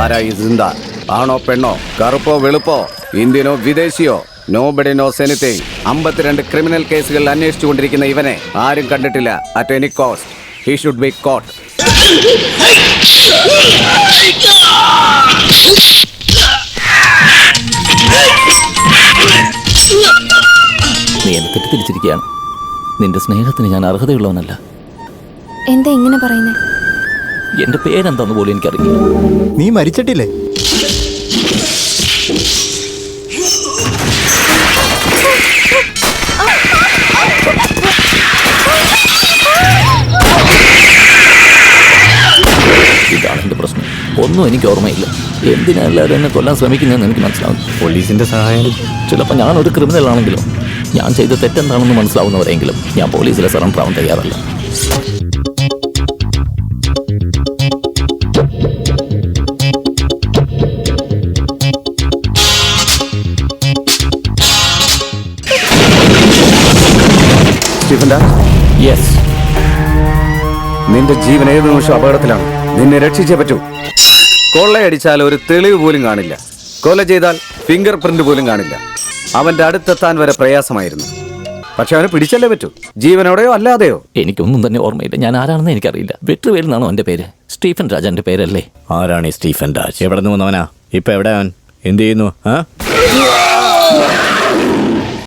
ആരാ ഈ സിന്ദ? ആണോ പെണ്ണോ, കറുപ്പോ വെളുപ്പോ, ഇന്ത്യനോ വിദേശിയോ? Nobody knows anything. 52 ക്രിമിനൽ കേസുകൾ അന്വേഷിച്ചുകൊണ്ടിരിക്കുന്ന ഇവനെ ആരും കണ്ടിട്ടില്ല. At any cost he should be caught. നീ എന്നെ തെറ്റിദ്ധരിച്ചിരിക്കുകയാണ്. നിന്റെ സ്നേഹത്തിന് ഞാൻ അർഹതയുള്ളവനല്ല. എന്താ ഇങ്ങനെ പറയുന്നേ? എന്റെ പേരെന്താന്ന് പോലും എനിക്കറിയില്ല. നീ മരിച്ചിട്ടില്ലേ? ഇതാണ് എന്റെ പ്രശ്നം. ഒന്നും എനിക്ക് ഓർമ്മയില്ല. എന്തിനാ എല്ലാവരും എന്നെ കൊല്ലാൻ ശ്രമിക്കുന്നതെന്ന് എനിക്ക് മനസ്സിലാവും. പോലീസിന്റെ സഹായം. ചിലപ്പോൾ ഞാനൊരു ക്രിമിനൽ ആണെങ്കിലോ, ഞാൻ ചെയ്ത തെറ്റെന്താണെന്ന് മനസ്സിലാവുന്നവരെങ്കിലും ഞാൻ പോലീസിലെ സറണ്ടർ ആവാൻ തയ്യാറല്ല. യെസ്, നിന്റെ ജീവൻ ഏത് നിമിഷം അപകടത്തിലാണ്. നിന്നെ രക്ഷിച്ചേ പറ്റൂ. കൊള്ളയടിച്ചാൽ ഒരു തെളിവ് പോലും കാണില്ല. കൊല ചെയ്താൽ ഫിംഗർ പ്രിന്റ് പോലും കാണില്ല. അവന്റെ അടുത്തെത്താൻ വരെ പ്രയാസമായിരുന്നു. പക്ഷെ അവനെ പിടിച്ചല്ലേ പറ്റൂ, ജീവനോടെയോ അല്ലാതെയോ. എനിക്കൊന്നും തന്നെ ഓർമ്മയില്ല. ഞാൻ ആരാണെന്ന് എനിക്കറിയില്ല. വെട്ടുവേൽ എന്നാണോ എന്റെ പേര്? സ്റ്റീഫൻ രാജ് എന്റെ പേരല്ലേ? ആരാണ് ഈ സ്റ്റീഫൻ രാജ്? എവിടെ നിന്ന് വന്നവനാ? ഇപ്പൊ എവിടെ അവൻ? എന്ത് ചെയ്യുന്നു?